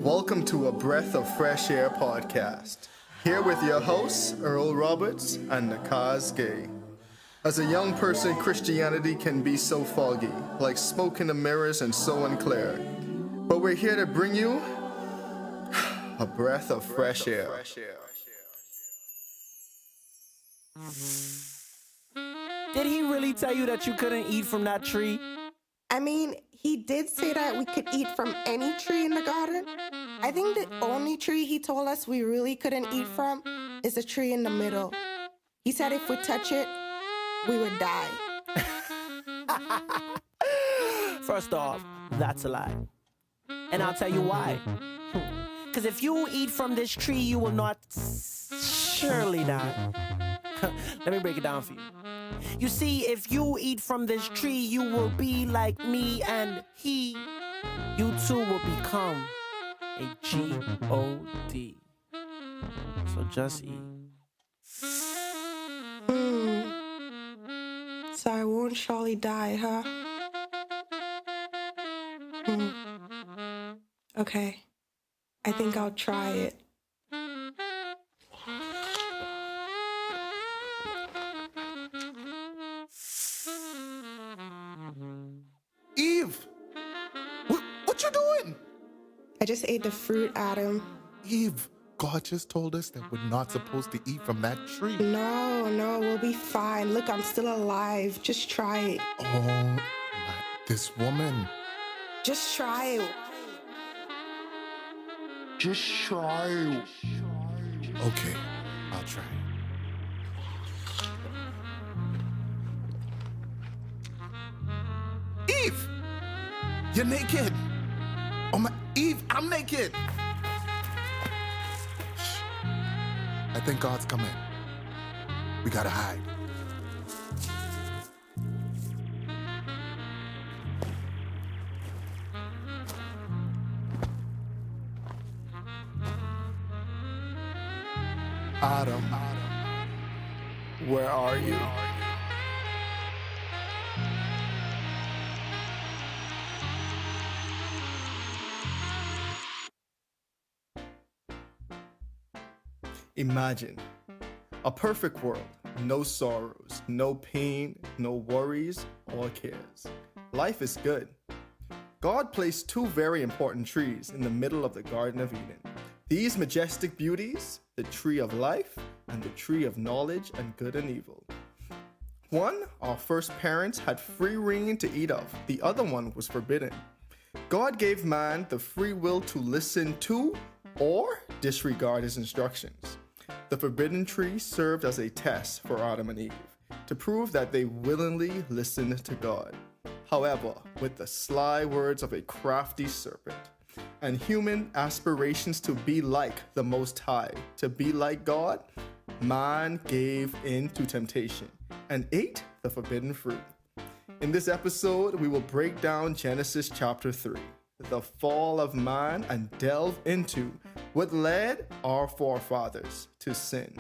Welcome to a Breath of Fresh Air podcast. Here with your hosts, Earl Roberts and Nakhaz Gay. As a young person, Christianity can be so foggy, like smoke in the mirrors and so unclear. But we're here to bring you a breath of fresh air. Did he really tell you that you couldn't eat from that tree? I mean, he did say that we could eat from any tree in the garden. I think the only tree he told us we really couldn't eat from is the tree in the middle. He said if we touch it, we would die. First off, that's a lie. And I'll tell you why. Because if you eat from this tree, you will not surely die. Let me break it down for you. You see, if you eat from this tree, you will be like me and he. You too will become a G-O-D. So just eat. So I won't surely die, huh? Okay. I think I'll try it. Eve! What you doing? I just ate the fruit, Adam. Eve, God just told us that we're not supposed to eat from that tree. No, we'll be fine. Look, I'm still alive. Just try it. Oh, this woman. Just try it. Just try. Okay, I'll try. Eve! You're naked! Oh my, Eve, I'm naked! I think God's coming. We gotta hide. Adam. Where are you? Imagine a perfect world, no sorrows, no pain, no worries or cares. Life is good. God placed two very important trees in the middle of the Garden of Eden. These majestic beauties, the tree of life and the tree of knowledge and good and evil. One, our first parents had free reign to eat of. The other one was forbidden. God gave man the free will to listen to or disregard his instructions. The forbidden tree served as a test for Adam and Eve to prove that they willingly listened to God. However, with the sly words of a crafty serpent and human aspirations to be like the Most High, to be like God, man gave in to temptation and ate the forbidden fruit. In this episode, we will break down Genesis chapter 3, the fall of man, and delve into what led our forefathers to sin.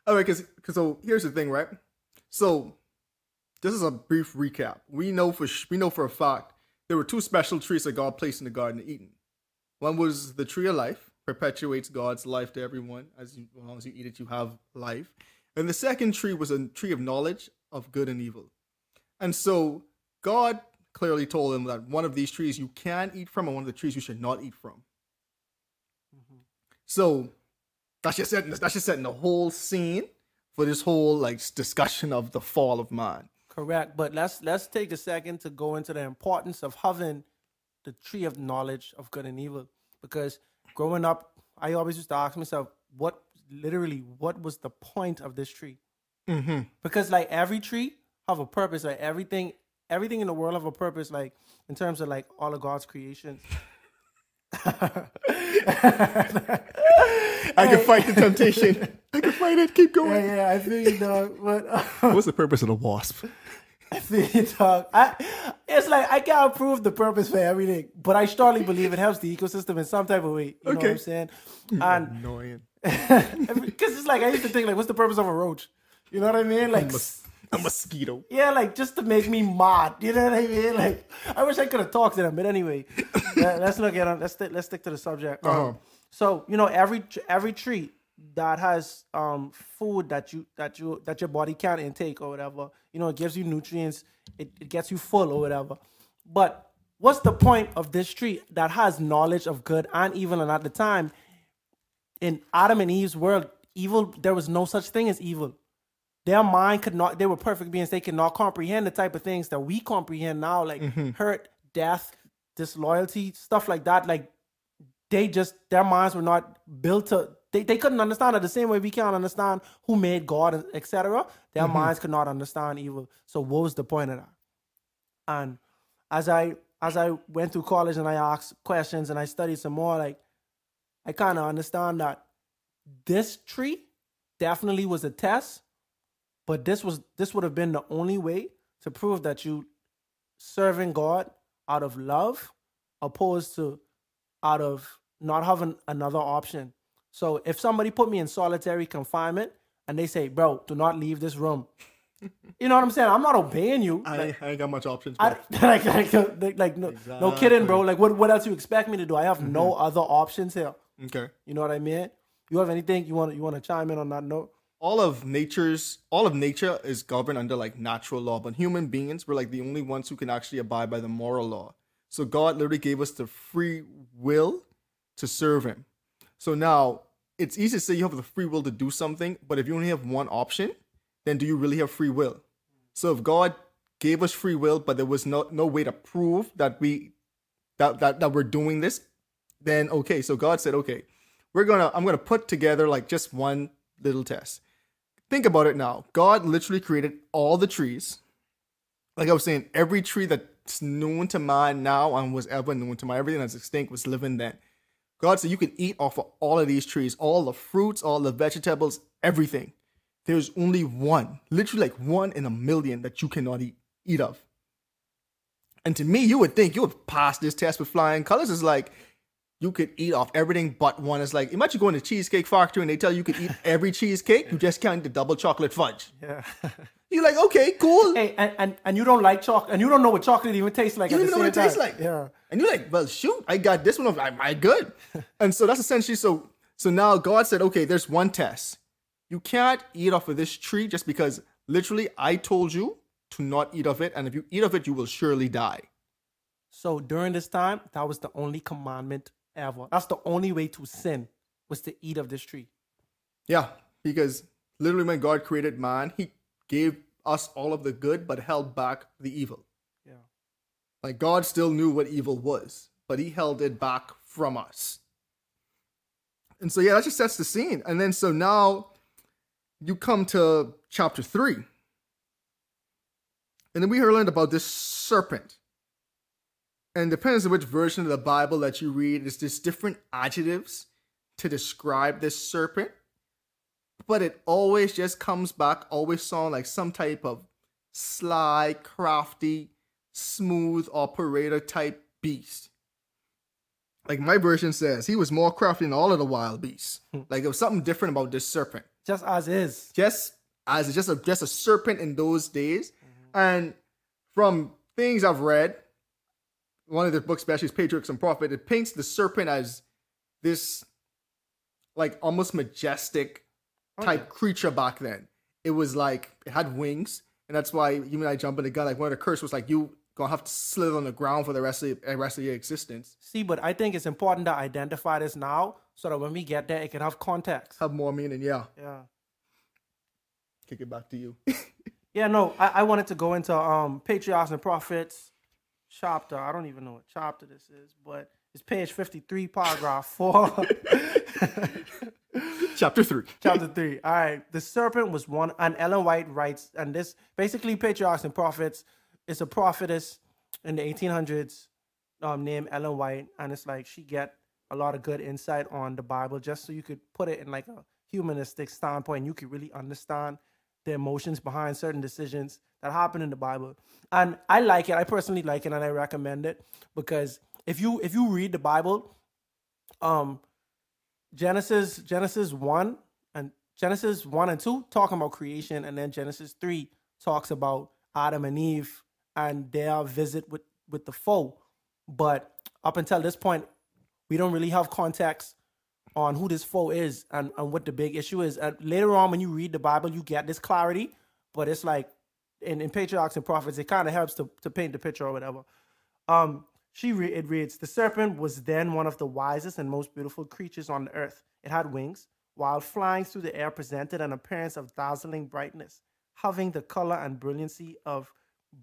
All right, so here's the thing, right? So this is a brief recap. We know for a fact there were two special trees that God placed in the Garden of Eden. One was the tree of life, perpetuates God's life to everyone. As long as you eat it, you have life. And the second tree was a tree of knowledge of good and evil. And so God clearly told them that one of these trees you can eat from and one of the trees you should not eat from. Mm-hmm. So that's just setting the whole scene for this whole discussion of the fall of man. Correct, but let's take a second to go into the importance of having the tree of knowledge of good and evil. Because growing up, I always used to ask myself, what was the point of this tree? Mm-hmm. Because every tree have a purpose. Everything in the world have a purpose. In terms of all of God's creations. I can fight the temptation. I can fight it. Keep going. Yeah, I feel you, dog. But what's the purpose of the wasp? I feel you, dog. It's I can't prove the purpose for everything, but I strongly believe it helps the ecosystem in some type of way. You know what I'm saying? And annoying. Because it's I used to think what's the purpose of a roach? You know what I mean? A mosquito. Yeah, like just to make me mad. You know what I mean? Like I wish I could have talked to them, but anyway, let's not get on. Let's stick to the subject. So you know, every tree that has food that your body can't intake or whatever, you know, it gives you nutrients. It gets you full or whatever. But what's the point of this tree that has knowledge of good and evil? And at the time, in Adam and Eve's world, evil, there was no such thing as evil. Their mind could not, they were perfect beings. They could not comprehend the type of things that we comprehend now, like hurt, death, disloyalty, stuff like that. Like their minds were not built to, they couldn't understand it the same way we can't understand who made God, etc. Their minds could not understand evil. So what was the point of that? And as I went through college and I asked questions and I studied some more, like I kind of understand that this tree definitely was a test, but this would have been the only way to prove that you serving God out of love, opposed to out of not having another option. So if somebody put me in solitary confinement and they say, bro, do not leave this room. You know what I'm saying? I'm not obeying you. I ain't got much options. No kidding, bro. Like, what else you expect me to do? I have no other options here. Okay. You know what I mean? You have anything you want to chime in on that note? All of nature is governed under like natural law, but human beings were like the only ones who can actually abide by the moral law. So God literally gave us the free will to serve him. So now it's easy to say you have the free will to do something, but if you only have one option, then do you really have free will? So if God gave us free will, but there was no way to prove that we're doing this, then okay. So God said, okay, I'm gonna put together like just one little test. Think about it now. God literally created all the trees. Like I was saying, every tree that's known to man now and was ever known to man, everything that's extinct was living then. God said you can eat off of all of these trees, all the fruits, all the vegetables, everything. There's only one, literally like 1 in a million that you cannot eat of. And to me, you would think you would pass this test with flying colors. It's like you could eat off everything but one. It's like, imagine going to Cheesecake Factory and they tell you could eat every cheesecake. You just can't eat the double chocolate fudge. Yeah. You're like, okay, cool. Hey, and you don't like chocolate, and you don't know what chocolate even tastes like. You don't even know what it tastes like. Yeah. And you're like, well, shoot, I got this one. I'm good. And so that's essentially, so now God said, okay, there's one test. You can't eat off of this tree just because literally I told you to not eat of it. And if you eat of it, you will surely die. So during this time, that was the only commandment ever. That's the only way to sin, was to eat of this tree. Yeah, because literally when God created man, he gave us all of the good, but held back the evil. Yeah. Like God still knew what evil was, but he held it back from us. And so, yeah, that just sets the scene. And then so now you come to chapter 3. And then we learned about this serpent. And depends on which version of the Bible that you read, there's different adjectives to describe this serpent. But it always just comes back, always sound like some type of sly, crafty, smooth operator type beast. Like my version says, he was more crafty than all of the wild beasts. Like there was something different about this serpent. Just as is. Just a serpent in those days. Mm-hmm. And from things I've read, one of the books, especially is Patriarchs and Prophet, it paints the serpent as this like almost majestic type creature back then. It was like, it had wings. And that's why you and I jump in the gun. Like one of the curse was like, you gonna have to slither on the ground for the rest of your existence. See, but I think it's important to identify this now so that when we get there, it can have context. Have more meaning, yeah. Yeah. Kick it back to you. Yeah, no, I wanted to go into Patriarchs and Prophets chapter. I don't even know what chapter this is, but it's page 53, paragraph 4. Chapter 3. Chapter 3. All right. The serpent was one, and Ellen White writes, and this basically Patriarchs and Prophets is a prophetess in the 1800s named Ellen White, and it's like she get a lot of good insight on the Bible just so you could put it in like a humanistic standpoint and you could really understand the emotions behind certain decisions that happen in the Bible. And I like it. I personally like it, and I recommend it because if you read the Bible, Genesis 1 and 2 talking about creation, and then Genesis 3 talks about Adam and Eve and their visit with the foe. But up until this point, we don't really have context on who this foe is and what the big issue is. And later on, when you read the Bible, you get this clarity. But it's like in Patriarchs and Prophets, it kind of helps to paint the picture or whatever. It reads, the serpent was then one of the wisest and most beautiful creatures on the earth. It had wings, while flying through the air presented an appearance of dazzling brightness, having the color and brilliancy of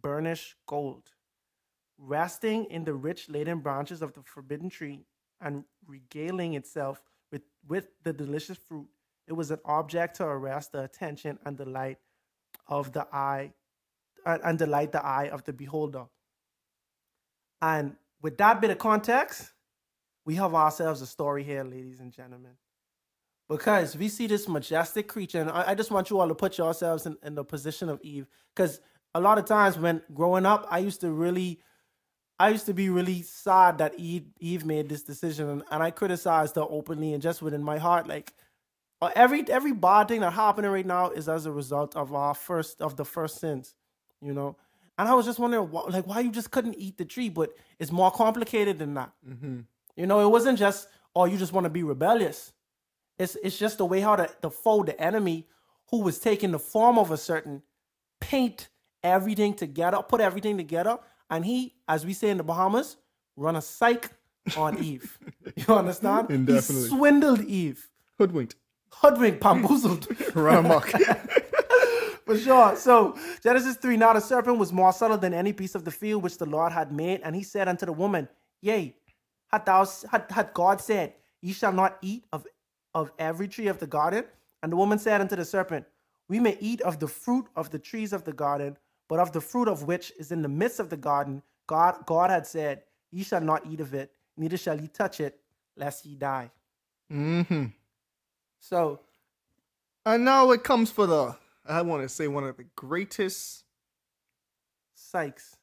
burnished gold. Resting in the rich laden branches of the forbidden tree and regaling itself with the delicious fruit, it was an object to arrest the attention and delight of the eye, and delight the eye of the beholder. And with that bit of context, we have ourselves a story here, ladies and gentlemen. Because we see this majestic creature, and I just want you all to put yourselves in the position of Eve. Because a lot of times when growing up, I used to be really sad that Eve made this decision, and I criticized her openly and just within my heart, like every bad thing that's happening right now is as a result of the first sins, you know. And I was just wondering, why you just couldn't eat the tree? But it's more complicated than that. Mm-hmm. You know, it wasn't just, you just want to be rebellious. It's just the way how the foe, the enemy, who was taking the form of a certain, put everything together, and he, as we say in the Bahamas, run a psych on Eve. You understand? Indefinitely. He swindled Eve. Hoodwinked, bamboozled. run amok. For sure. So Genesis 3, now the serpent was more subtle than any beast of the field which the Lord had made. And he said unto the woman, yea, had God said, ye shall not eat of every tree of the garden? And the woman said unto the serpent, we may eat of the fruit of the trees of the garden, but of the fruit of which is in the midst of the garden, God had said, ye shall not eat of it, neither shall ye touch it, lest ye die. Mm-hmm. So. And now it comes for I want to say one of the greatest. Sykes.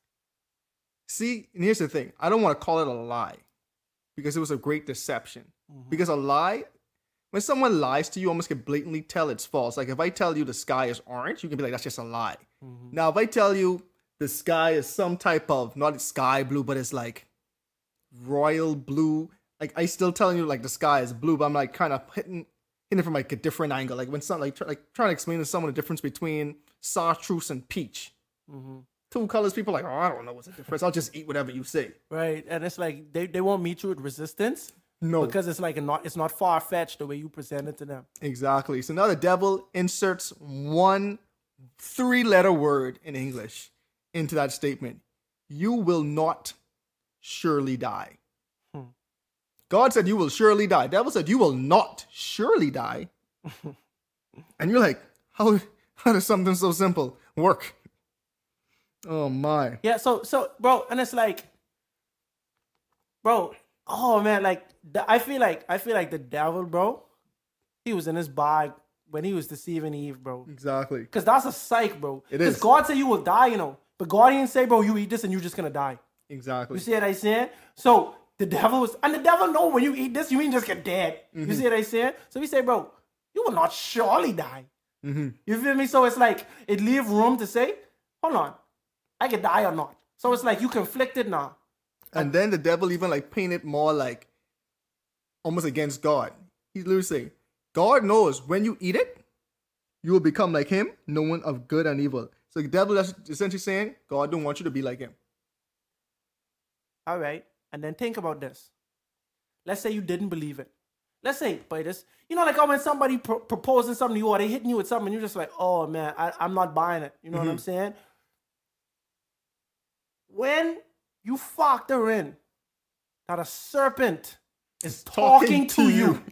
See, and here's the thing. I don't want to call it a lie because it was a great deception. Mm-hmm. Because a lie, when someone lies to you, you almost can blatantly tell it's false. Like if I tell you the sky is orange, you can be like, that's just a lie. Mm-hmm. Now, if I tell you the sky is some type of, not sky blue, but it's like royal blue, like I still telling you like the sky is blue, but I'm like kind of hitting it from like a different angle. Like when some like trying to explain to someone the difference between chartreuse and peach. Mm-hmm. Two colors, people are like, I don't know what's the difference. I'll just eat whatever you say. Right, and it's like they won't meet you with resistance. No, because it's like it's not far fetched the way you present it to them. Exactly. So now the devil inserts one 3-letter word in English into that statement. You will not surely die. God said you will surely die. Devil said you will not surely die. And you're like, how does something so simple work? Oh my. Yeah, so bro, and it's like, bro, oh man, like I feel like the devil, bro, he was in his bag when he was deceiving Eve, bro. Exactly. Because that's a psych, bro. It is. Because God said you will die, you know. But God didn't say, bro, you eat this and you're just gonna die. Exactly. You see what I saying? So the devil know when you eat this, you ain't just get dead. Mm-hmm. You see what I saying? So he said, bro, you will not surely die. Mm-hmm. You feel me? So it's like, it leave room to say, hold on, I can die or not. So it's like, you conflicted now. And then the devil even like painted more like almost against God. He's literally saying, God knows when you eat it, you will become like him, knowing of good and evil. So the devil is essentially saying, God don't want you to be like him. All right. And then think about this. Let's say you didn't believe it. Let's say, by this, you know, like when somebody proposing something to you or they hitting you with something, you're just like, oh man, I'm not buying it. You know what I'm saying? When you factor in that a serpent is talking to you,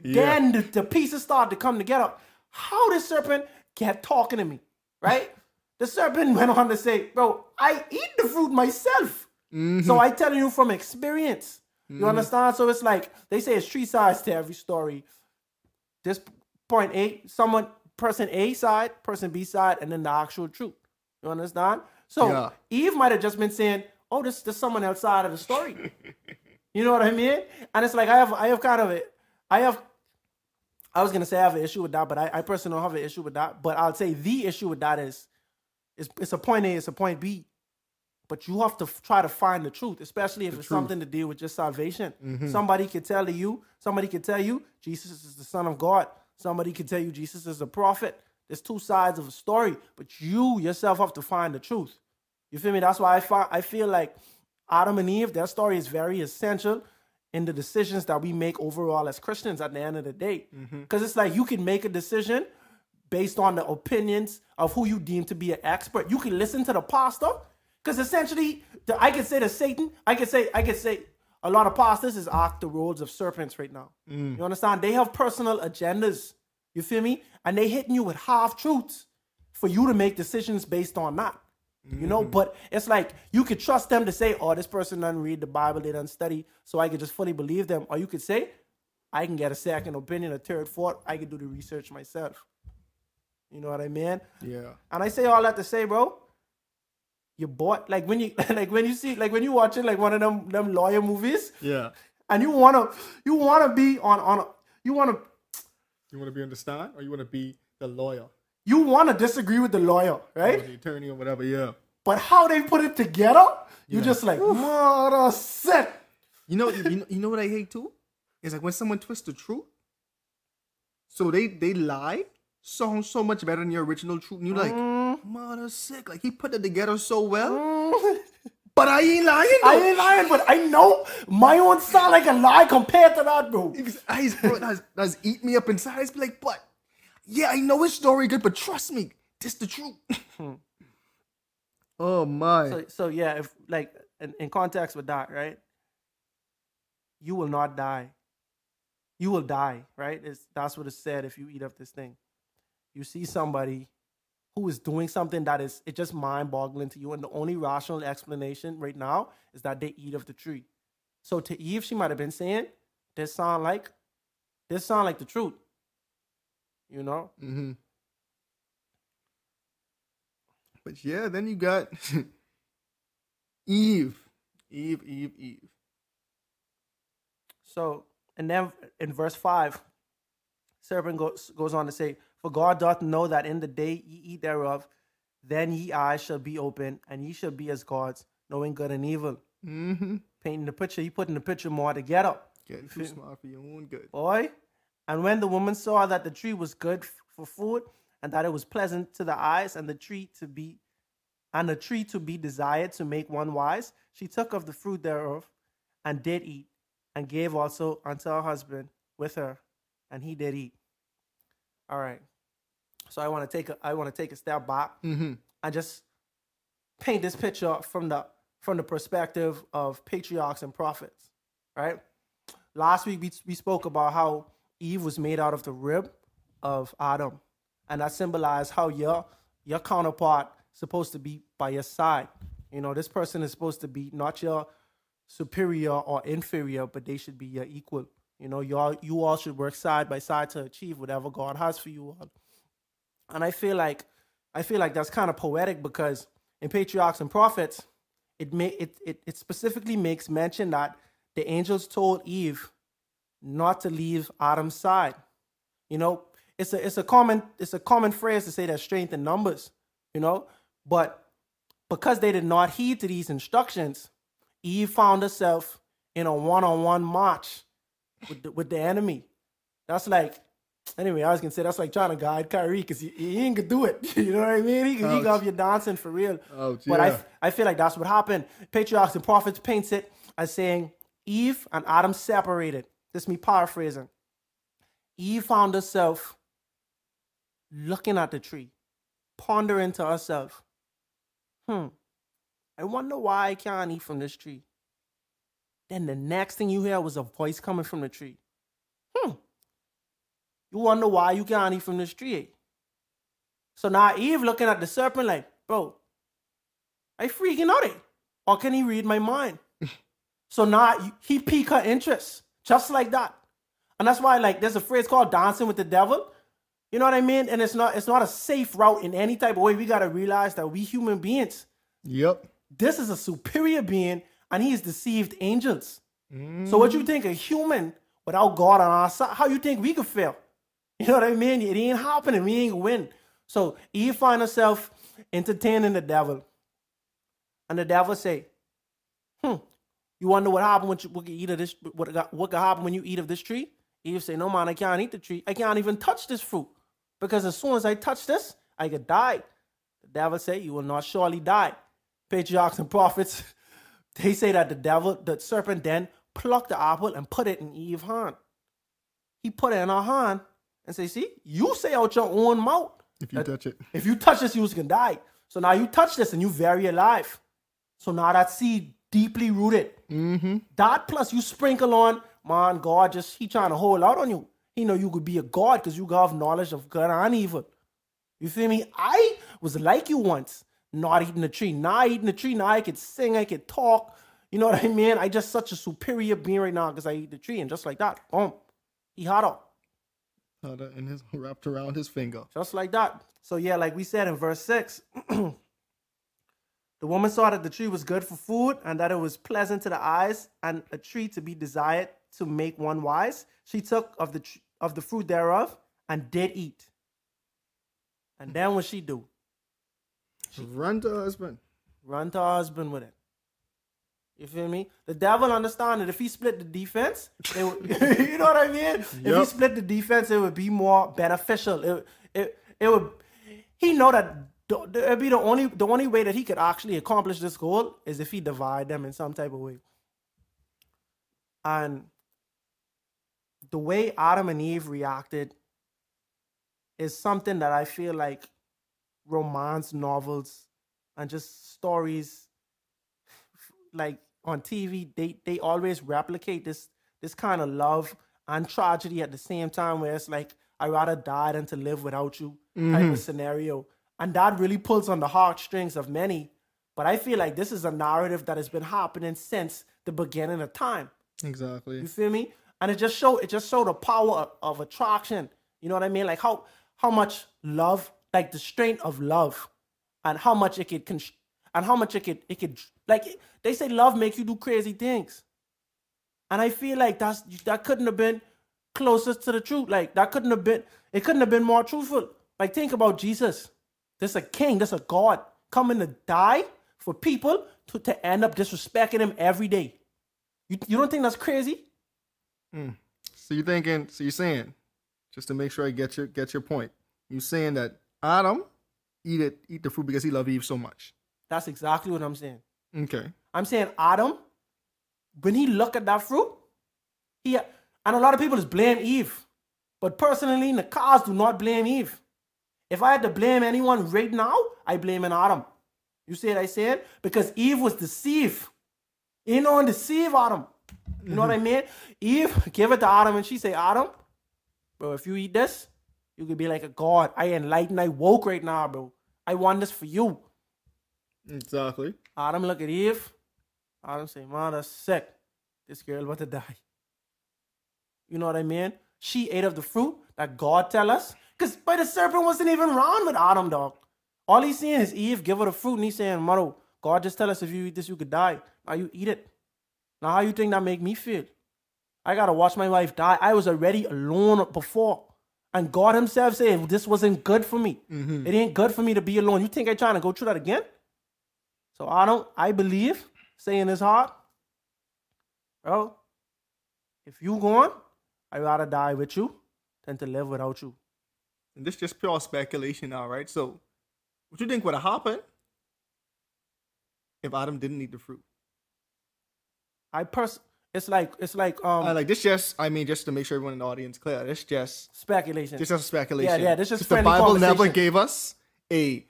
then the pieces start to come together. How the serpent kept talking to me, right? The serpent went on to say, bro, I eat the fruit myself. Mm-hmm. So I telling you from experience. You understand? So it's like, they say it's 3 sides to every story. This point A, person A side, person B side, and then the actual truth. You understand? So Eve might have just been saying, oh, this is someone else side of the story. You know what I mean? And it's like, I was going to say I have an issue with that, but I personally don't have an issue with that. But I'll say the issue with that is It's a point A, it's a point B. But you have to try to find the truth, especially if it's something to deal with your salvation. Somebody could tell you Jesus is the Son of God. Somebody could tell you Jesus is a prophet. There's two sides of a story, but you yourself have to find the truth. You feel me? That's why I feel like Adam and Eve, their story is very essential in the decisions that we make overall as Christians at the end of the day. Because it's like you can make a decision based on the opinions of who you deem to be an expert. You can listen to the pastor, because essentially, I could say to Satan, I could say a lot of pastors is act the roles of serpents right now. You understand? They have personal agendas. You feel me? And they hitting you with half-truths for you to make decisions based on that. You know, but it's like you could trust them to say, oh, this person doesn't read the Bible, they don't study, so I could just fully believe them. Or you could say, I can get a second opinion, a third, fourth, I can do the research myself. You know what I mean? Yeah. And I say all that to say, bro, you bought like when you watching like one of them lawyer movies. Yeah. And you wanna be on you wanna be on the stand, or you wanna be the lawyer? You wanna disagree with the lawyer, right? Or the attorney or whatever, yeah. But how they put it together, you just like, mother sick. You know what I hate too? It's like when someone twists the truth. So they lie so much better than your original truth. And you're like, mother sick. Like he put it together so well. But I ain't lying though. I ain't lying, but I know my own sound like a lie compared to that, bro. That's eat me up inside. It's like, but yeah, I know his story good, but trust me, this the truth. Oh my. So yeah, if like in context with that, right? You will not die. You will die, right? That's what it said if you eat of this thing. You see somebody who is doing something that is just mind-boggling to you, and the only rational explanation right now is that they eat of the tree. So to Eve, she might have been saying, this sound like the truth. You know? But yeah, then you got Eve. So, and then in verse 5, serpent goes on to say, for God doth know that in the day ye eat thereof, then ye eyes shall be open, and ye shall be as gods, knowing good and evil. Painting the picture, he putting the picture more together. Getting too smart for your own good. Boy. And when the woman saw that the tree was good for food, and that it was pleasant to the eyes, and the tree to be desired to make one wise, she took of the fruit thereof, and did eat, and gave also unto her husband with her, and he did eat. All right. So I want to take a step back and just paint this picture from the perspective of patriarchs and prophets, right? Last week we spoke about how Eve was made out of the rib of Adam, and that symbolized how your counterpart is supposed to be by your side. You know, this person is supposed to be not your superior or inferior, but they should be your equal. You know, you all should work side by side to achieve whatever God has for you all. And I feel like that's kind of poetic, because in patriarchs and prophets, it specifically makes mention that the angels told Eve not to leave Adam's side. You know, it's a common phrase to say that strength in numbers, you know, but because they did not heed to these instructions, Eve found herself in a one-on-one match with the enemy. That's like, anyway, I was gonna say that's like trying to guide Kyrie, because he ain't gonna do it. You know what I mean? He got you dancing for real. But I feel like that's what happened. Patriarchs and prophets paints it as saying Eve and Adam separated. This is me paraphrasing. Eve found herself looking at the tree, pondering to herself, I wonder why I can't eat from this tree. Then the next thing you hear was a voice coming from the tree. You wonder why you can't eat from this tree. So now Eve looking at the serpent like, bro, I freaking out it. Or can he read my mind? So now he piqued her interest, just like that. And that's why, like, there's a phrase called dancing with the devil. You know what I mean? And it's not a safe route in any type of way. We got to realize that we human beings, this is a superior being, and he's deceived angels. So what you think a human without God on our side, how you think we could fail? You know what I mean? It ain't happening. We ain't win. So Eve find herself entertaining the devil. And the devil say, you wonder what happened when you eat of this? What could happen when you eat of this tree? Eve say, no man, I can't eat the tree. I can't even touch this fruit. Because as soon as I touch this, I could die. The devil say, you will not surely die. Patriarchs and prophets, they say that the serpent then plucked the apple and put it in Eve's hand. He put it in her hand and say, see, you say out your own mouth. If you touch it. If you touch this, you can die. So now you touch this and you very alive. So now that seed deeply rooted. That plus you sprinkle on, man, God he trying to hold out on you. He know you could be a God because you have knowledge of good and evil. You feel me? I was like you once, not eating the tree. Now eating the tree, now I could sing, I could talk. You know what I mean? I just such a superior being right now because I eat the tree. And just like that, boom, he had up. And his wrapped around his finger. Just like that. So yeah, like we said in verse 6, the woman saw that the tree was good for food and that it was pleasant to the eyes and a tree to be desired to make one wise. She took of the fruit thereof and did eat. And then what she do? Run to her husband. Run to her husband with it. You feel me? The devil understand that if he split the defense, it would, you know what I mean? Yep. If he split the defense, it would be more beneficial. It would. He know that it'd be the only way that he could actually accomplish this goal is if he divide them in some type of way. And the way Adam and Eve reacted is something that I feel like romance novels and just stories like on TV, they always replicate this kind of love and tragedy at the same time, where it's like, I'd rather die than to live without you type of scenario. And that really pulls on the heartstrings of many. But I feel like this is a narrative that has been happening since the beginning of time. Exactly. You feel me? And it just showed the power of attraction. You know what I mean? Like how much love, like the strength of love, and how much it could like they say love make you do crazy things. And I feel like that couldn't have been closest to the truth. Like it couldn't have been more truthful. Like think about Jesus. This a king, this a God coming to die for people to end up disrespecting him every day. You don't think that's crazy? So you're saying, just to make sure I get your point, you're saying that Adam eat the fruit because he loved Eve so much. That's exactly what I'm saying. Okay. I'm saying Adam, when he look at that fruit, and a lot of people just blame Eve. But personally, Nakhaz do not blame Eve. If I had to blame anyone right now, I blame Adam. You see what I said? Because Eve was deceived. You know, and deceive Adam. You know what I mean? Eve give it to Adam and she say, Adam, bro, if you eat this, you could be like a God. I enlightened, I woke right now, bro. I want this for you. Exactly. Adam look at Eve. Adam say, man, that's sick. This girl about to die. You know what I mean? She ate of the fruit that God tell us. Because the serpent wasn't even around with Adam, dog. All he's seeing is Eve give her the fruit and he's saying, mother, God just tell us if you eat this, you could die. Now you eat it. Now how you think that make me feel? I got to watch my wife die. I was already alone before. And God himself said, this wasn't good for me. It ain't good for me to be alone. You think I trying to go through that again? So I believe, say in his heart, bro, if you gone, I'd rather die with you than to live without you. And this is just pure speculation now, right? So what you think would have happened if Adam didn't eat the fruit? It's like this just to make sure everyone in the audience clear, it's just speculation. This is just speculation. Yeah, this is the Bible never gave us a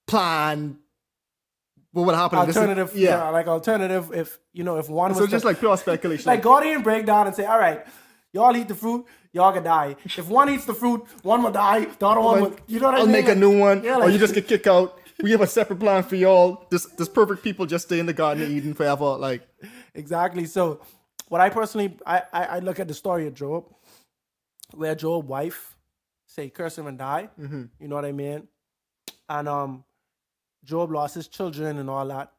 plan. What would happen? Alternative, alternative. If one was so just like pure speculation. Like God didn't break down and say, all right, y'all eat the fruit, y'all can die. If one eats the fruit, one will die. The other one will. You know what I mean? I'll make a new one, or you just get kicked out. We have a separate plan for y'all. This perfect people just stay in the Garden of Eden forever. Like exactly. So, what I personally I look at the story of Job, where Job's wife say curse him and die. You know what I mean? And Job lost his children and all that,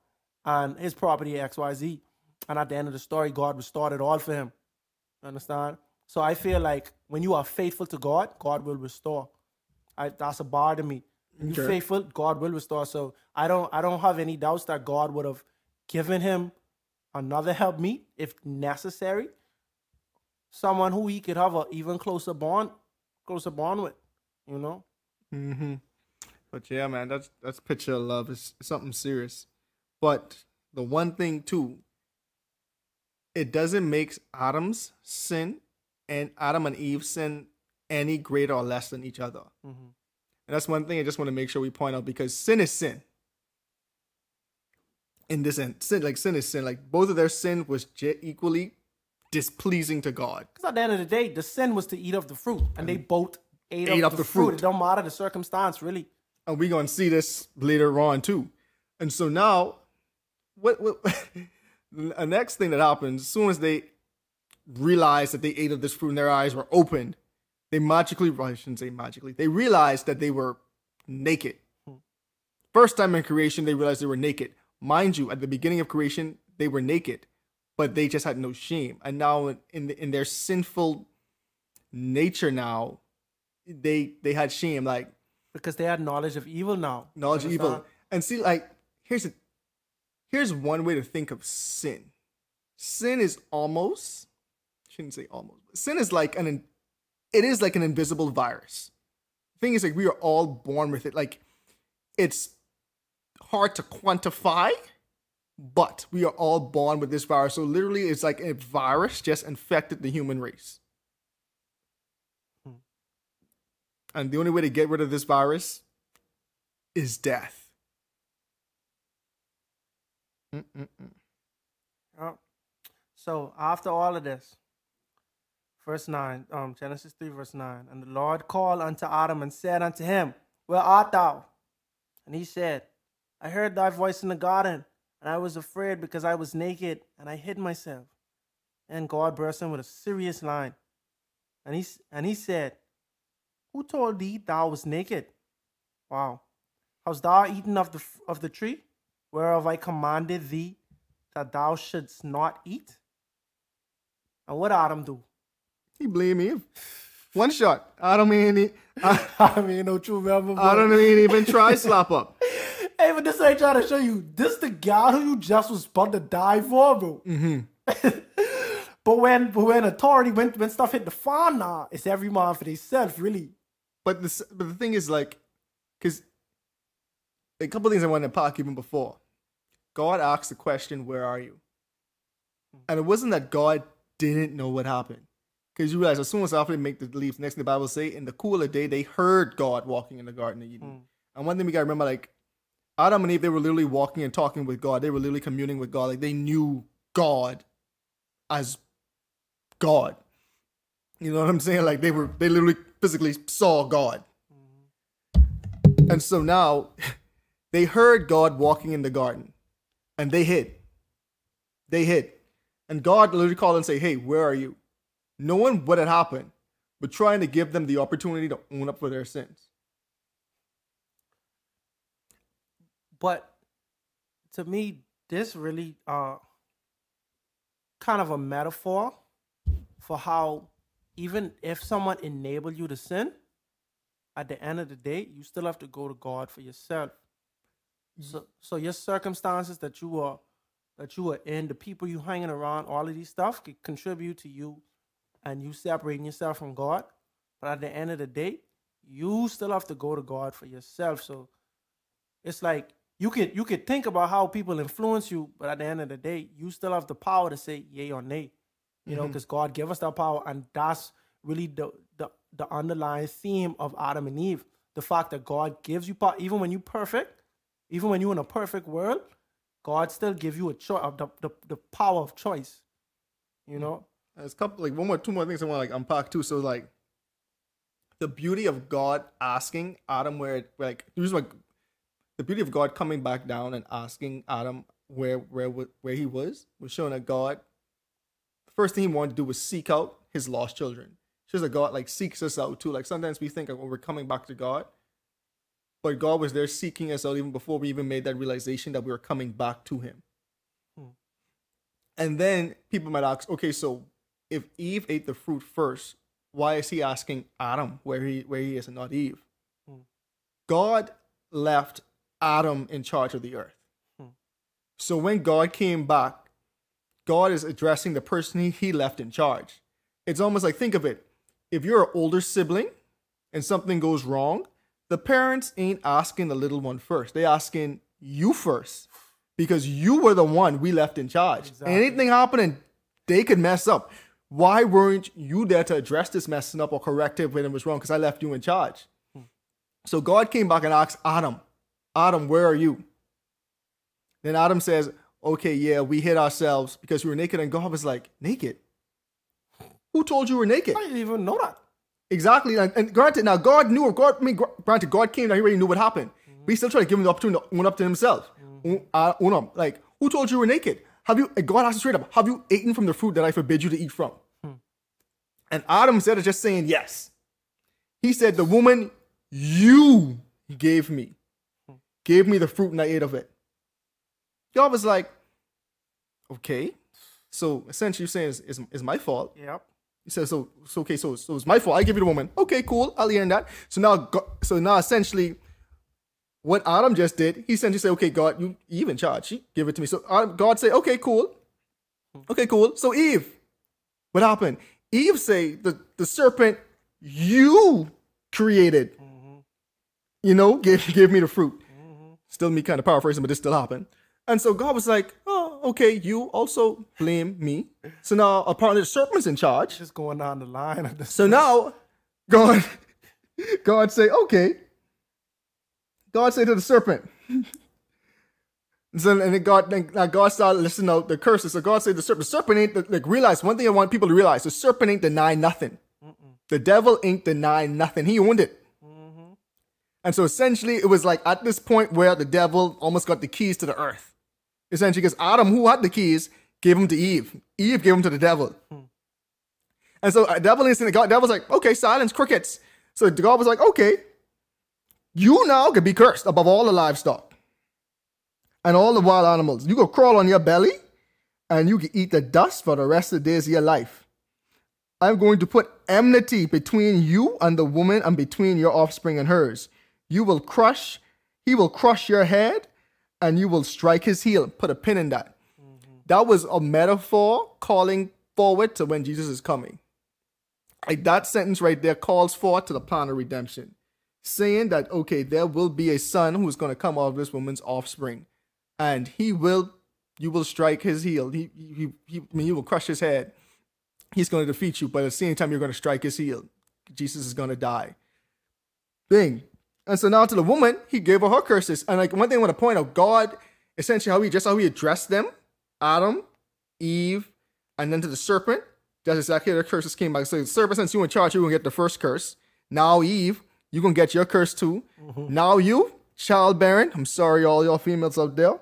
and his property XYZ. And at the end of the story, God restored it all for him. You understand? So I feel like when you are faithful to God, God will restore. That's a bar to me. You Okay. faithful, God will restore. So I don't have any doubts that God would have given him another helpmeet if necessary. Someone who he could have an even closer bond with, you know. Mm-hmm. But yeah, man, that's picture of love. It's something serious. But the one thing too, it doesn't make Adam's sin and Adam and Eve's sin any greater or less than each other. Mm-hmm. And that's one thing I just want to make sure we point out, because sin is sin. In this end, sin is sin. Like both of their sin was equally displeasing to God. Because at the end of the day, the sin was to eat of the fruit, and they both ate of the fruit. It don't matter the circumstance, really. And we're gonna see this later on too. And so now, what the next thing that happens, as soon as they realized that they ate of this fruit and their eyes were opened, they magically, well, I shouldn't say magically, they realized that they were naked. First time in creation, they realized they were naked. Mind you, at the beginning of creation, they were naked, but they just had no shame. And now in their sinful nature now, they had shame, like, because they had knowledge of evil now. Knowledge of evil. And see, like, here's one way to think of sin. Sin is almost, shouldn't say almost, but sin is like it is like an invisible virus. The thing is, like, we are all born with it. Like, it's hard to quantify, but we are all born with this virus. So literally, it's like a virus just infected the human race. And the only way to get rid of this virus is death. So after all of this, verse 9, Genesis 3, verse 9, and the Lord called unto Adam and said unto him, where art thou? And he said, I heard thy voice in the garden, and I was afraid because I was naked, and I hid myself. And God burst in with a serious line. And he said, who told thee thou was naked? Wow. Hast thou eaten of the tree, whereof I commanded thee that thou shouldst not eat? And what Adam do? He blamed Eve. One shot. Adam ain't no true member. Adam ain't even try slap up. Hey, but this ain't trying to show you. This the guy who you just was about to die for, bro. Mm-hmm. But when authority, when stuff hit the fan, nah, it's every man for themselves, really. But the thing is, like, because a couple of things I wanted to park even before. God asked the question, where are you? And it wasn't that God didn't know what happened. Because you realize as soon as after they make the leaves, next thing the Bible say, in the cool of the day, they heard God walking in the Garden of Eden. And one thing we got to remember, like, Adam and Eve, they were literally walking and talking with God. They were literally communing with God. Like, they knew God as God. You know what I'm saying? Like, they literally physically saw God. And so now they heard God walking in the garden and they hid. And God literally called and say, hey, where are you? Knowing what had happened, but trying to give them the opportunity to own up for their sins. But to me, this really kind of a metaphor for how even if someone enabled you to sin, at the end of the day, you still have to go to God for yourself. So your circumstances that you are in, the people you hanging around, all of these stuff could contribute to you and you separating yourself from God. But at the end of the day, you still have to go to God for yourself. So it's like you could think about how people influence you, but at the end of the day, you still have the power to say yay or nay. You know, because God gave us that power, and that's really the underlying theme of Adam and Eve. The fact that God gives you power, even when you're perfect, even when you're in a perfect world, God still gives you a choice, the power of choice. You know? There's two more things I want to like unpack too. So like the beauty of God asking Adam the beauty of God coming back down and asking Adam where he was showing that God, the first thing he wanted to do was seek out his lost children. It's just that God like seeks us out too. Like sometimes we think like, we're coming back to God, but God was there seeking us out even before we even made that realization that we were coming back to him. And then people might ask, okay, so if Eve ate the fruit first, why is he asking Adam where he is and not Eve? God left Adam in charge of the earth. So when God came back, God is addressing the person he left in charge. It's almost like, think of it. If you're an older sibling and something goes wrong, the parents ain't asking the little one first. They're asking you first because you were the one we left in charge. Exactly. Anything happening, they could mess up. Why weren't you there to address this messing up or correct it when it was wrong? Because I left you in charge. So God came back and asked Adam, where are you? Then Adam says, okay, yeah, we hid ourselves because we were naked. And God was like, naked? Who told you were naked? I didn't even know that. Exactly. And granted, now God knew, granted, God came down, he already knew what happened. But he still tried to give him the opportunity to own up to himself. Like, who told you were naked? God asked straight up, have you eaten from the fruit that I forbid you to eat from? And Adam instead of just saying yes, he said, the woman you gave me the fruit and I ate of it. God was like, okay. So essentially you're saying it's my fault. Yep. He says, so it's my fault. I give you the woman. Okay, cool. I'll hear that. So now essentially what Adam just did, he essentially said, okay, God, you Eve in charge. Give it to me. So God said, okay, cool. Okay, cool. So Eve, what happened? Eve say, the serpent you created, gave me the fruit. Still me kind of paraphrasing, but this still happened. And so God was like, oh, okay, you also blame me. So now apparently the serpent's in charge. Just going down the line. Of so now God say, okay. God said to the serpent. So, and then God started listing out the curses. So God said the serpent ain't, realize one thing I want people to realize, the serpent ain't denying nothing. The devil ain't denying nothing. He owned it. And so essentially it was like at this point where the devil almost got the keys to the earth. Essentially, because Adam, who had the keys, gave them to Eve. Eve gave them to the devil. And so the devil was like, okay, silence, crickets. So God was like, okay, you now can be cursed above all the livestock and all the wild animals. You go crawl on your belly and you can eat the dust for the rest of the days of your life. I'm going to put enmity between you and the woman and between your offspring and hers. He will crush your head and you will strike his heel. Put a pin in that. That was a metaphor calling forward to when Jesus is coming. Like that sentence right there calls forward to the plan of redemption. Saying that, okay, there will be a son who's going to come out of this woman's offspring. And you will strike his heel. You will crush his head. He's going to defeat you, but at the same time, you're going to strike his heel. Jesus is going to die. Bing. And so now to the woman, he gave her curses. And like one thing I want to point out, God, essentially how he addressed them, Adam, Eve, and then to the serpent, that's exactly how the curses came back. So the serpent, since you're in charge, you're going to get the first curse. Now Eve, you're going to get your curse too. Now you, childbearing, I'm sorry all y'all females out there,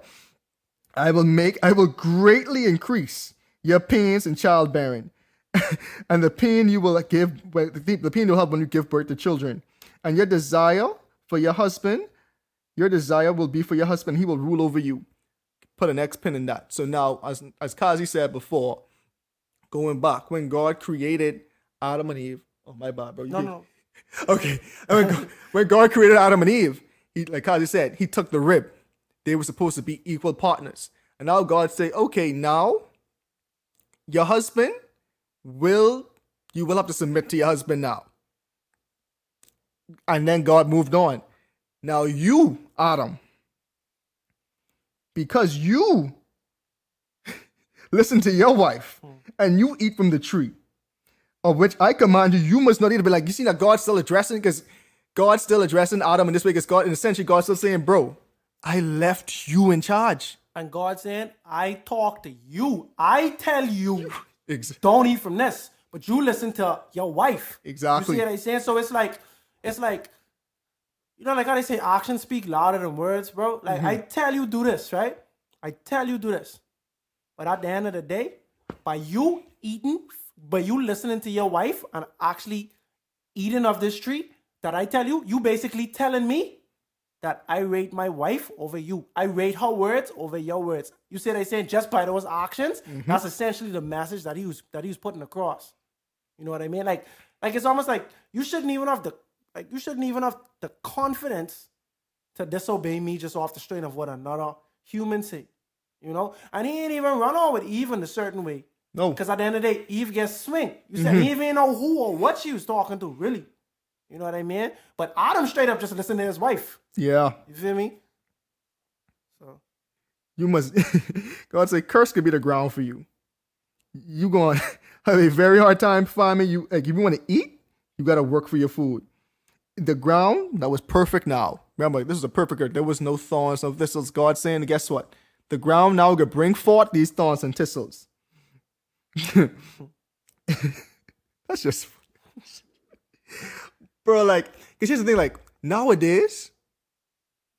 I will greatly increase your pains in childbearing. And the pain you will give, the pain you'll have when you give birth to children. And your desire will be for your husband. He will rule over you. Put an X pin in that. So now, as Kazi said before, going back, when God created Adam and Eve, oh my bad, bro. No. Okay. When God created Adam and Eve, like Kazi said, he took the rib. They were supposed to be equal partners. And now God say, okay, now your husband you will have to submit to your husband now. And then God moved on. Now you, Adam, because you listen to your wife and you eat from the tree of which I command you, you must not eat. To be like, you see that God's still addressing, because God's still addressing Adam in this way, because God, and essentially God's still saying, bro, I left you in charge. And God saying, I talk to you. I tell you, don't eat from this. But you listen to your wife. Exactly. You see what I'm saying? So it's like, you know, like how they say actions speak louder than words, bro. Like, I tell you do this, right? I tell you do this. But at the end of the day, by you listening to your wife and actually eating of this tree that I tell you, you basically telling me that I rate my wife over you. I rate her words over your words. You see what I'm saying? Just by those actions, that's essentially the message that he was putting across. You know what I mean? Like it's almost like you shouldn't even have to Like, you shouldn't even have the confidence to disobey me just off the strength of what another human say. You know? And he ain't even run on with Eve in a certain way. No. Because at the end of the day, Eve gets swing. You said Eve ain't know who or what she was talking to, really. You know what I mean? But Adam straight up just listened to his wife. Yeah. You feel me? So You must, God said, curse could be the ground for you. You going to have a very hard time finding you. Like, if you want to eat, you got to work for your food. The ground, that was perfect now. Remember, this is a perfect earth. There was no thorns, no thistles. God saying, guess what? The ground now could bring forth these thorns and thistles. That's just, bro, like, because here's the thing, like, nowadays,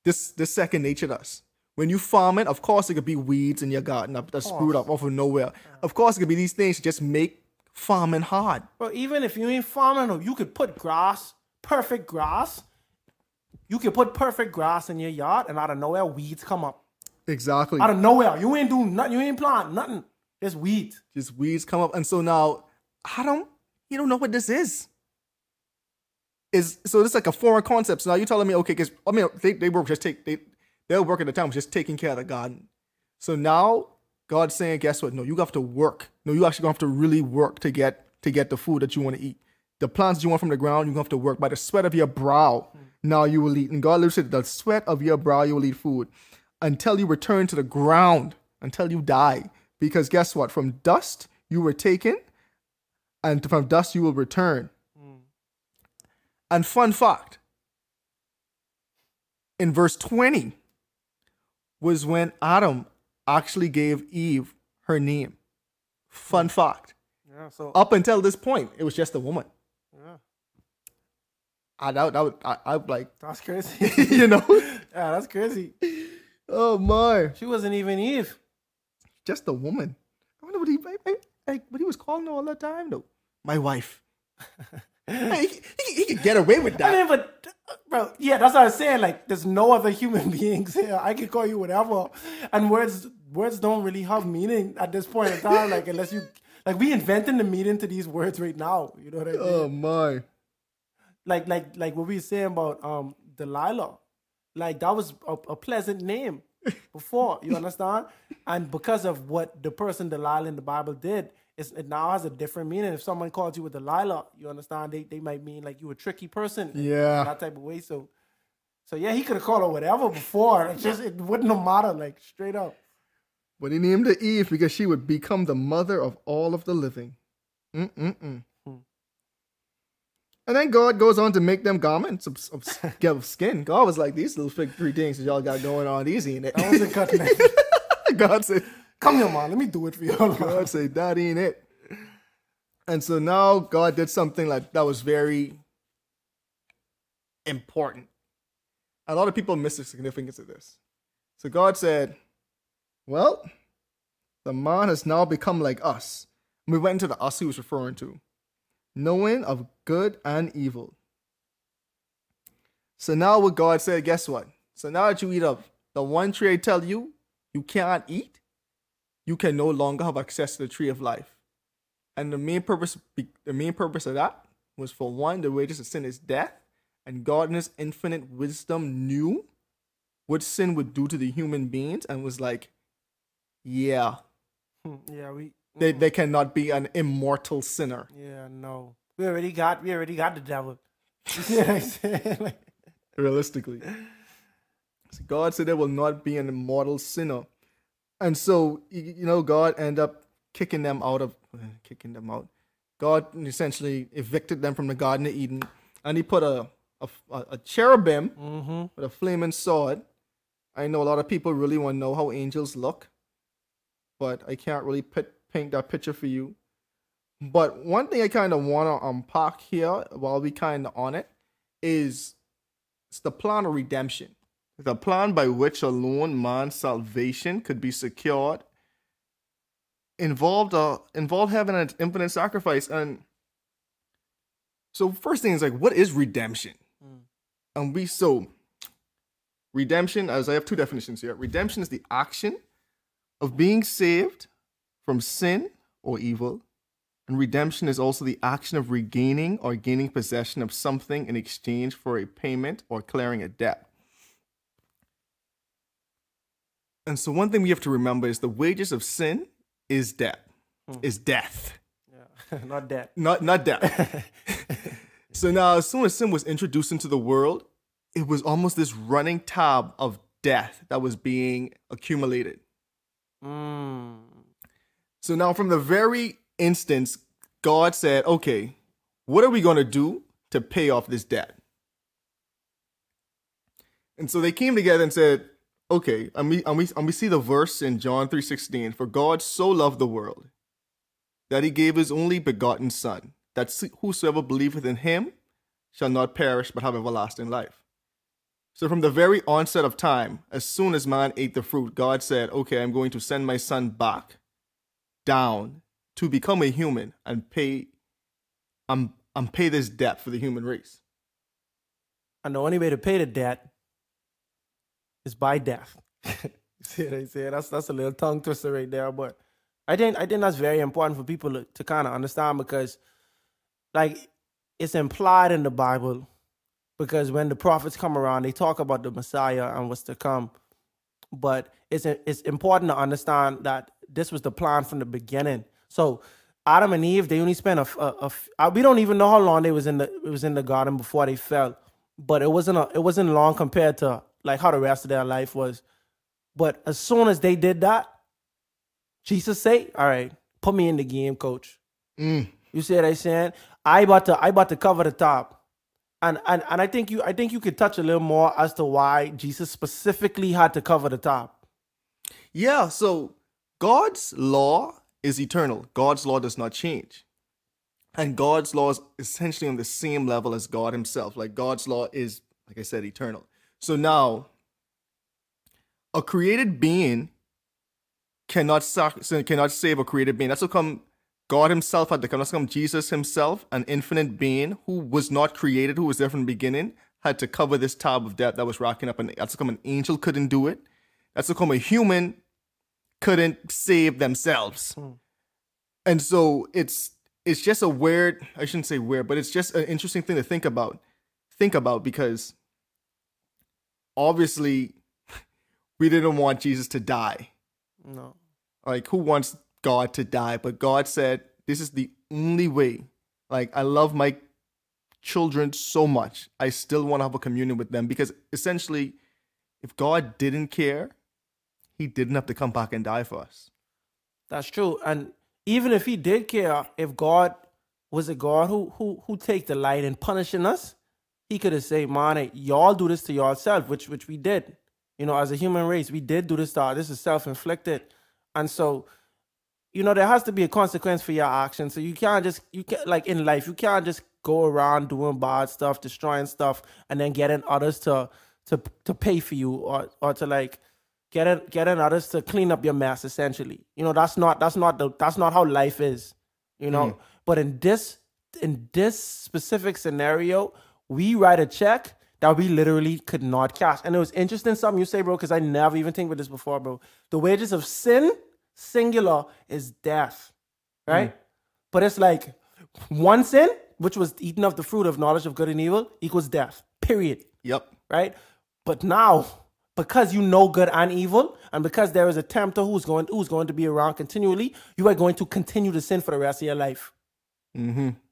this second nature to us. When you farm it, of course, it could be weeds in your garden that screwed up off of nowhere. Of course, it could be these things that just make farming hard. But even if you ain't farming, you could put grass, perfect grass. You could put perfect grass in your yard, and out of nowhere, weeds come up. Exactly. Out of nowhere. You ain't doing nothing. You ain't planting nothing. There's weeds. Just weeds come up. And so now, you don't know what this is. So it's like a foreign concept. So now you're telling me, okay, because, I mean, they'll work at the time, just taking care of the garden. So now, God's saying, guess what? No, you have to work. No, you actually have to really work to get the food that you want to eat. The plants that you want from the ground, you have to work. By the sweat of your brow, now you will eat. And God literally said, the sweat of your brow, you will eat food. Until you return to the ground, until you die. Because guess what? From dust, you were taken, and from dust, you will return. And fun fact, in verse 20, was when Adam actually gave Eve her name. Fun fact. Yeah, so up until this point, it was just a woman. Yeah. I like, that's crazy. you know? Yeah, that's crazy. Oh my. She wasn't even Eve. Just a woman. I wonder what he was calling her all the time though. My wife. he could get away with that. I mean, but bro, yeah, that's what I was saying. Like, there's no other human beings here. I can call you whatever, and words don't really have meaning at this point in time. Like, unless you, like, we inventing the meaning to these words right now. You know what I mean? Oh my. Like what we were saying about Delilah. Like, that was a pleasant name before. You understand? And because of what the person Delilah in the Bible did, it now has a different meaning. If someone calls you with Delilah, you understand, they might mean like you a tricky person. Yeah. That type of way. So yeah, he could have called her whatever before. It wouldn't have mattered, like, straight up. But he named her Eve because she would become the mother of all of the living. And then God goes on to make them garments of skin. God was like, these little three things that y'all got going on, easy in it. I wasn't cutting it. God said, come here, man. Let me do it for you. God said, that ain't it. And so now God did something like that was very important. A lot of people miss the significance of this. So God said, well, the man has now become like us. And we went into the us he was referring to. Knowing of good and evil. So now what God said, guess what? So now that you eat of the one tree I tell you, you can't eat, you can no longer have access to the tree of life. And the main purpose of that was, for one, the wages of sin is death, and God in his infinite wisdom knew what sin would do to the human beings and was like, yeah. Yeah, they cannot be an immortal sinner. Yeah, no. We already got the devil. You see what I'm saying? Like, realistically. So God said there will not be an immortal sinner. And so, you know, God ended up kicking them out. God essentially evicted them from the Garden of Eden. And he put a cherubim with a flaming sword. I know a lot of people really want to know how angels look, but I can't really paint that picture for you. But one thing I kind of want to unpack here while we kind of on it is it's the plan of redemption. The plan by which alone man's salvation could be secured involved having an infinite sacrifice. And so first thing is, like, what is redemption? And redemption, as I have two definitions here. Redemption is the action of being saved from sin or evil And redemption is also the action of regaining or gaining possession of something in exchange for a payment or clearing a debt. And so one thing we have to remember is the wages of sin is debt, is death. Yeah. Not debt. Not death. So now, as soon as sin was introduced into the world, it was almost this running tab of death that was being accumulated. So now, from the very instance, God said, okay, what are we going to do to pay off this debt? And so they came together and said, okay, and we see the verse in John 3:16, for God so loved the world that he gave his only begotten Son, that whosoever believeth in him shall not perish but have everlasting life. So from the very onset of time, as soon as man ate the fruit, God said, okay, I'm going to send my Son back down to become a human and pay this debt for the human race. And the only way to pay the debt is by death. See what I say? That's a little tongue twister right there, but I think that's very important for people to kind of understand, because like it's implied in the Bible, because when the prophets come around, they talk about the Messiah and what's to come. But it's important to understand that this was the plan from the beginning. So Adam and Eve, they only spent we don't even know how long it was in the garden before they fell, but it wasn't long compared to like how the rest of their life was. But as soon as they did that, Jesus say, all right, put me in the game, coach. You see what I'm saying? I about to cover the top. And I think you could touch a little more as to why Jesus specifically had to cover the top. Yeah, so God's law is eternal. God's law does not change. And God's law is essentially on the same level as God himself. Like God's law is, like I said, eternal. So now, a created being cannot save a created being. That's how come God himself had to come. That's how come Jesus himself, an infinite being who was not created, who was there from the beginning, had to cover this tab of debt that was racking up. And that's how come an angel couldn't do it. That's how come a human couldn't save themselves. And so it's just a weird, I shouldn't say weird, but it's just an interesting thing to think about because obviously we didn't want Jesus to die. No. Like, who wants God to die? But God said, this is the only way. Like, I love my children so much. I still want to have a communion with them, because essentially, if God didn't care, he didn't have to come back and die for us. That's true. And even if he did care, if God was a God who take delight in punishing us, he could have said, man, y'all do this to yourself, which we did. You know, as a human race, we did do this to this is self-inflicted. And so, you know, there has to be a consequence for your actions. So you can't like in life, you can't just go around doing bad stuff, destroying stuff, and then getting others to pay for you or to like getting others to clean up your mess, essentially. You know, that's not how life is, you know. But in this specific scenario, we write a check that we literally could not cash. And it was interesting something you say, bro, because I never even think about this before, bro. The wages of sin, singular, is death, right? But it's like one sin, which was eating of the fruit of knowledge of good and evil, equals death, period. Yep. Right? But now, because you know good and evil, and because there is a tempter who's going to be around continually, you are going to continue to sin for the rest of your life.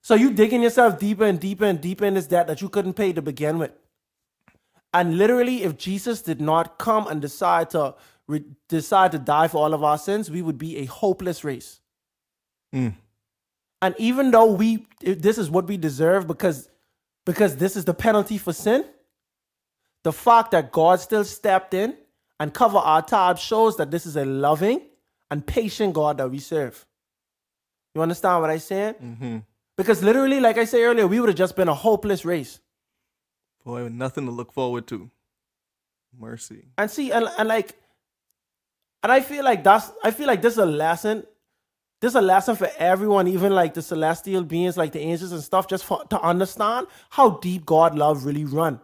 So you digging yourself deeper and deeper and deeper in this debt that you couldn't pay to begin with. And literally, if Jesus did not come and decide to die for all of our sins, we would be a hopeless race. And even though this is what we deserve because this is the penalty for sin, the fact that God still stepped in and covered our tab shows that this is a loving and patient God that we serve. You understand what I'm saying? Because literally, like I said earlier, we would have just been a hopeless race. Boy, with nothing to look forward to. Mercy. And see, and I feel like this is a lesson. This is a lesson for everyone, even like the celestial beings, like the angels and stuff, just to understand how deep God love really run.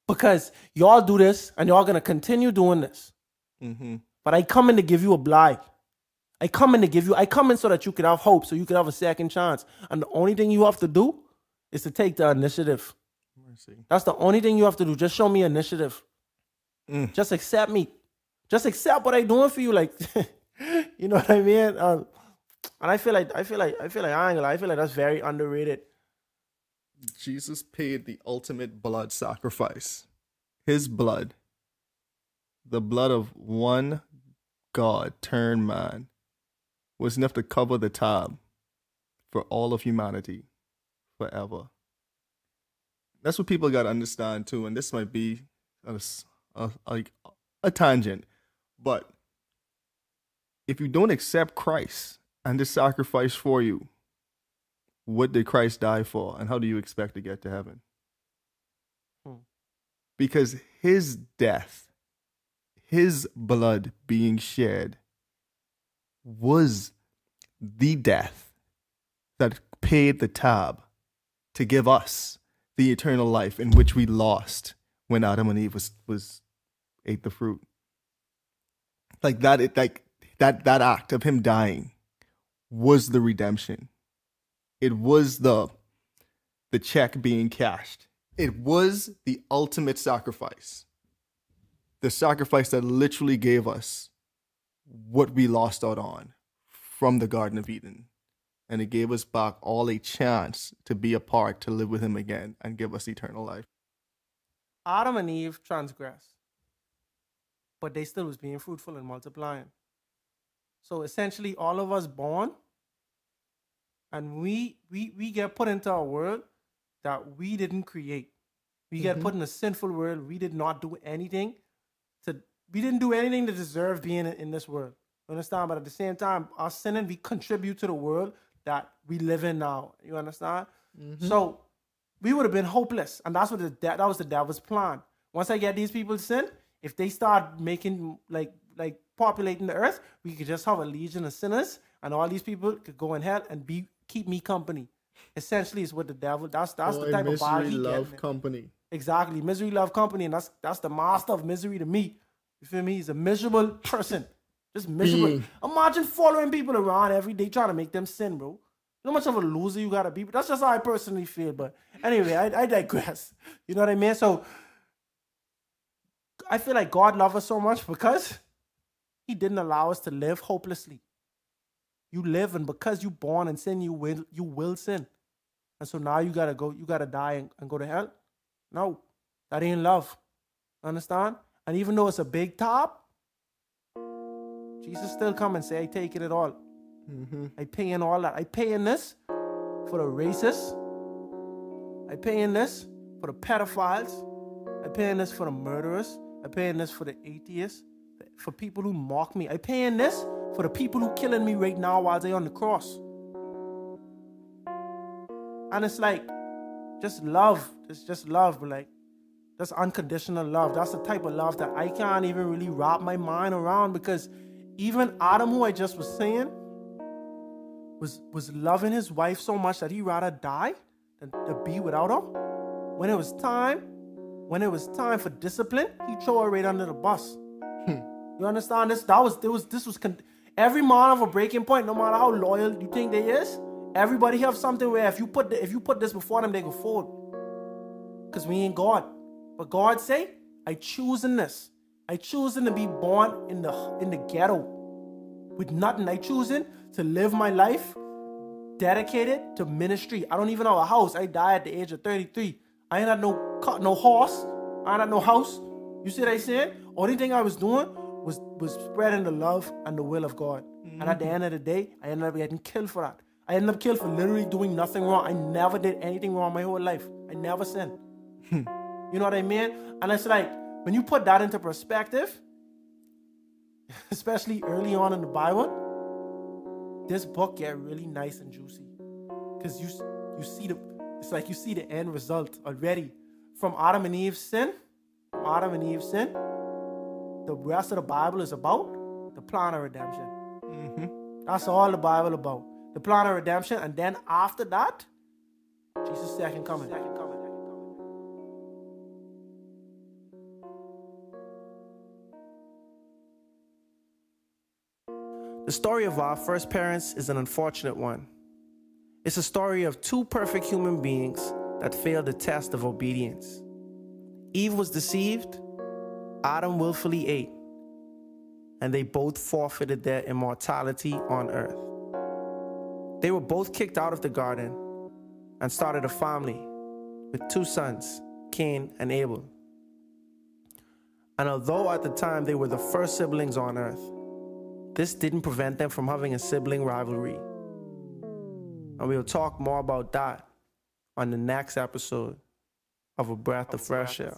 Because y'all do this and y'all gonna continue doing this. But I come in to give you a blight. I come in to give you, I come in so that you could have hope, so you could have a second chance. And the only thing you have to do is to take the initiative. Mercy. That's the only thing you have to do. Just show me initiative. Just accept me. Just accept what I'm doing for you. Like, you know what I mean? And I feel like that's very underrated. Jesus paid the ultimate blood sacrifice. His blood, the blood of one God turned man, was enough to cover the tab for all of humanity forever. That's what people got to understand too. And this might be a tangent, but if you don't accept Christ and this sacrifice for you, what did Christ die for, and how do you expect to get to heaven? Because his death, his blood being shed, was the death that paid the tab to give us the eternal life in which we lost when Adam and Eve ate the fruit. Like that, that act of him dying was the redemption. It was the check being cashed. It was the ultimate sacrifice. The sacrifice that literally gave us what we lost out on from the Garden of Eden. And it gave us back all a chance to be a part, to live with him again and give us eternal life. Adam and Eve transgressed, but they still was being fruitful and multiplying. So essentially all of us born, and we get put into a world that we didn't create. We get put in a sinful world. We did not do anything we didn't do anything to deserve being in this world. You understand? But at the same time, our sinning, we contribute to the world that we live in now. You understand? So we would have been hopeless. And that's what that was the devil's plan. Once I get these people to sin, if they start making, like populating the earth, we could just have a legion of sinners, and all these people could go in hell and keep me company. Essentially, is what the devil, that's the type of vibe he love company. Exactly. Misery love company, and that's the master of misery to me. You feel me? He's a miserable person. Just miserable. Imagine following people around every day trying to make them sin, bro. You know how much of a loser you gotta be? But that's just how I personally feel. But anyway, I digress. You know what I mean? So I feel like God loves us so much because he didn't allow us to live hopelessly. You live, and because you born in sin, you will sin. And so now you gotta die and go to hell. No, that ain't love. Understand? And even though it's a big top, Jesus still come and say, I taking it all. I paying all that. I paying this for the racists. I paying this for the pedophiles. I paying this for the murderers. I paying this for the atheists. For people who mock me. I paying this for the people who killing me right now while they on the cross. And it's like, just love. It's just love, but like, that's unconditional love. That's the type of love that I can't even really wrap my mind around, because even Adam, who I just was saying, was loving his wife so much that he rather die than to be without her. When it was time for discipline, he threw her right under the bus. You understand this? Every man of a breaking point, no matter how loyal you think they is, everybody have something where if you put this before them, they go forward. Because we ain't God. But God say, I choosing this. I choosing to be born in the ghetto with nothing. I choosing to live my life dedicated to ministry. I don't even have a house. I died at the age of 33. I ain't had no horse. I ain't had no house. You see what I saying? Only thing I was doing was spreading the love and the will of God. And at the end of the day, I ended up getting killed for that. I ended up killed for literally doing nothing wrong. I never did anything wrong my whole life. I never sinned. You know what I mean? And it's like, when you put that into perspective, especially early on in the Bible, this book get really nice and juicy. Because you see it's like you see the end result already. From Adam and Eve's sin, the rest of the Bible is about the plan of redemption. That's all the Bible about. The plan of redemption, and then after that, Jesus' second coming. The story of our first parents is an unfortunate one. It's a story of two perfect human beings that failed the test of obedience. Eve was deceived, Adam willfully ate, and they both forfeited their immortality on earth. They were both kicked out of the garden and started a family with two sons, Cain and Abel. And although at the time they were the first siblings on earth, this didn't prevent them from having a sibling rivalry. And we'll talk more about that on the next episode of A Breath of Fresh Air.